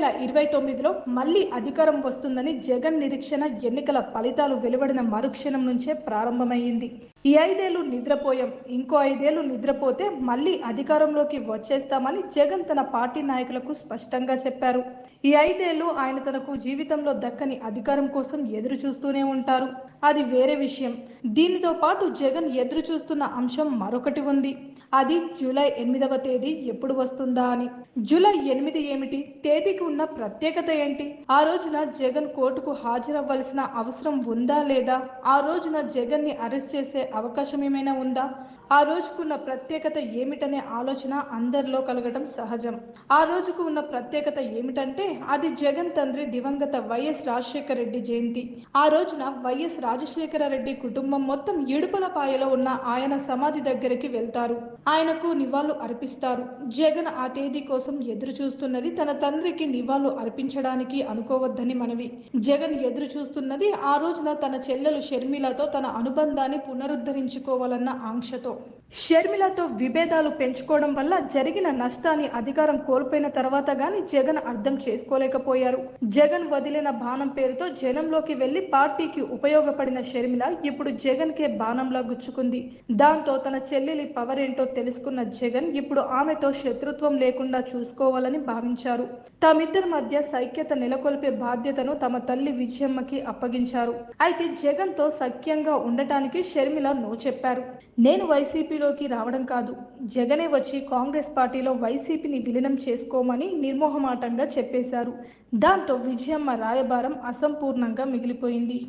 2029లో మళ్లీ అధికారం వస్తుందని జగన్ నిరీక్షణ ఎన్నికల ఫలితాలు వెలువడిన మరుక్షణం నుంచే ప్రారంభమైంది. ఈ 5 ఏళ్లు నిద్రపోయాం, ఇంకో 5 ఏళ్లు నిద్రపోతే మళ్లీ అధికారంలోకి వచ్చేస్తామని జగన్ తన పార్టీ నాయకులకు స్పష్టంగా చెప్పారు. ఈ 5 ఏళ్లు ఆయన తనకు జీవితంలో దక్కని అధికారం కోసం ఎదురు చూస్తూనే ఉంటారు. అది వేరే విషయం. దీనితో పాటు జగన్ ఎదురు చూస్తున్న అంశం మరొకటి ఉంది. అది జూలై 8వ తేదీ ఎప్పుడు వస్తుందా అని. జూలై 8 ఏమిటి? తేదీకి ఉన్న ప్రత్యేకత ఏంటి? ఆ రోజున జగన్ కోర్టుకు హాజరవ్వాల్సిన అవసరం ఉందా లేదా? ఆ రోజున జగన్ ని అరెస్ట్ చేసే అవకాశం ఏమైనా ఉందా? ఆ రోజుకున్న ప్రత్యేకత ఏమిటనే ఆలోచన అందరిలో కలగడం సహజం. ఆ రోజుకు ఉన్న ప్రత్యేకత ఏమిటంటే అది జగన్ తండ్రి దివంగత వైఎస్ రాజశేఖర రెడ్డి జయంతి. ఆ రోజున వైఎస్ రాజశేఖర రెడ్డి కుటుంబం మొత్తం ఇడుపలపాయలో ఉన్న ఆయన సమాధి దగ్గరికి వెళ్తారు. ఆయనకు నివాళులు అర్పిస్తారు. జగన్ ఆ తేదీ కోసం ఎదురు చూస్తున్నది తన తండ్రికి నివాళులు అర్పించడానికి అనుకోవద్దని మనవి. జగన్ ఎదురు చూస్తున్నది ఆ రోజున తన చెల్లెలు షర్మిలతో తన అనుబంధాన్ని పునరుద్ధరించుకోవాలన్న ఆంక్షతో. షర్మిలతో విభేదాలు పెంచుకోవడం వల్ల జరిగిన నష్టాన్ని అధికారం కోల్పోయిన తర్వాత గాని జగన్ అర్థం చేసుకోలేకపోయారు. జగన్ వదిలిన బాణం పేరుతో జనంలోకి వెళ్లి పార్టీకి ఉపయోగపడిన షర్మిల ఇప్పుడు జగన్ కే బాణంలా గుచ్చుకుంది. దాంతో తన చెల్లెలి పవర్ ఏంటో తెలుసుకున్న జగన్ ఇప్పుడు ఆమెతో శత్రుత్వం లేకుండా చూసుకోవాలని భావించారు. తమిద్దరి మధ్య సఖ్యత నెలకొల్పే బాధ్యతను తమ తల్లి విజయమ్మకి అప్పగించారు. అయితే జగన్ తో సఖ్యంగా ఉండటానికి షర్మిల నో చెప్పారు. నేను వైసీపీలోకి రావడం కాదు, జగనే వచ్చి కాంగ్రెస్ పార్టీలో వైసీపీని విలీనం చేసుకోమని నిర్మోహమాటంగా చెప్పేశారు. దాంతో విజయమ్మ రాయబారం అసంపూర్ణంగా మిగిలిపోయింది.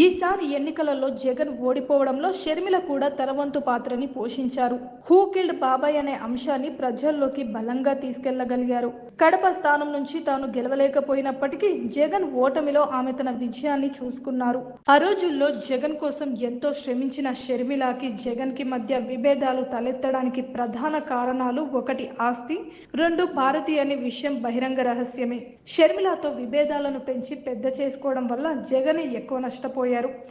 ఈసారి ఎన్నికలలో జగన్ ఓడిపోవడంలో షర్మిల కూడా తన వంతు పాత్రని పోషించారు. హూ కిల్డ్ బాబాయ్ అనే అంశాన్ని ప్రజల్లోకి బలంగా తీసుకెళ్లగలిగారు. కడప స్థానం నుంచి తాను గెలవలేకపోయినప్పటికీ జగన్ ఓటమిలో ఆమె తన విజయాన్ని చూసుకున్నారు. ఆ రోజుల్లో జగన్ కోసం ఎంతో శ్రమించిన షర్మిలకి జగన్ కి మధ్య విభేదాలు తలెత్తడానికి ప్రధాన కారణాలు 1 ఆస్తి, 2 భారతి అనే విషయం బహిరంగ రహస్యమే. షర్మిలతో విభేదాలను పెంచి పెద్ద చేసుకోవడం వల్ల జగనే ఎక్కువ నష్టపోయారు.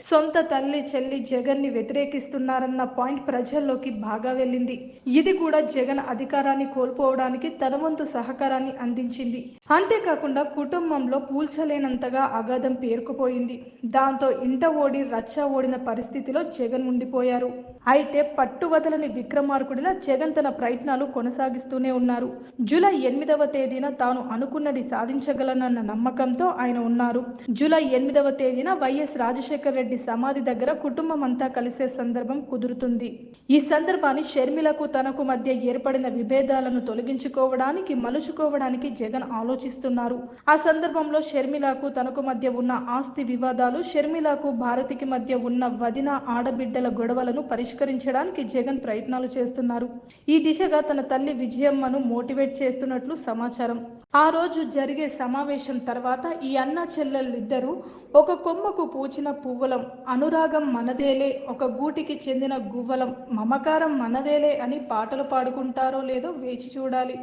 సొంత తల్లి చెల్లి జగన్ ని వ్యతిరేకిస్తున్నారన్న పాయింట్ ప్రజల్లోకి బాగా వెళ్ళింది. ఇది కూడా జగన్ అధికారాన్ని కోల్పోవడానికి తన వంతు సహకారాన్ని అందించింది. అంతేకాకుండా కుటుంబంలో పూల్చలేనంతగా అగాధం పేరుకుపోయింది. దాంతో ఇంట ఓడి రచ్చ ఓడిన పరిస్థితిలో జగన్ ఉండిపోయారు. అయితే పట్టువదలని విక్రమార్కుడిలా జగన్ తన ప్రయత్నాలు కొనసాగిస్తూనే ఉన్నారు. జూలై 8వ తేదీన తాను అనుకున్నది సాధించగలనన్న నమ్మకంతో ఆయన ఉన్నారు. జూలై 8వ తేదీన వైఎస్ రాజశేఖర రెడ్డి సమాధి దగ్గర కుటుంబం అంతా కలిసే సందర్భం కుదురుతుంది. ఈ సందర్భాన్ని షర్మిలకు తనకు మధ్య ఏర్పడిన విభేదాలను తొలగించుకోవడానికి మలుచుకోవడానికి జగన్ ఆలోచిస్తున్నారు. ఆ సందర్భంలో షర్మిలకు తనకు మధ్య ఉన్న ఆస్తి వివాదాలు, షర్మిలకు భారతికి మధ్య ఉన్న వదిన ఆడబిడ్డల గొడవలను పరిష్కరించడానికి జగన్ ప్రయత్నాలు చేస్తున్నారు. ఈ దిశగా తన తల్లి విజయమ్మను మోటివేట్ చేస్తున్నట్లు సమాచారం. ఆ రోజు జరిగే సమావేశం తర్వాత ఈ అన్న చెల్లెళ్ళిద్దరూ ఒక కొమ్మకు పూచిన పువ్వులం, అనురాగం మనదేలే, ఒక గూటికి చెందిన గువ్వలం, మమకారం మనదేలే అని పాటలు పాడుకుంటారో లేదో వేచి చూడాలి.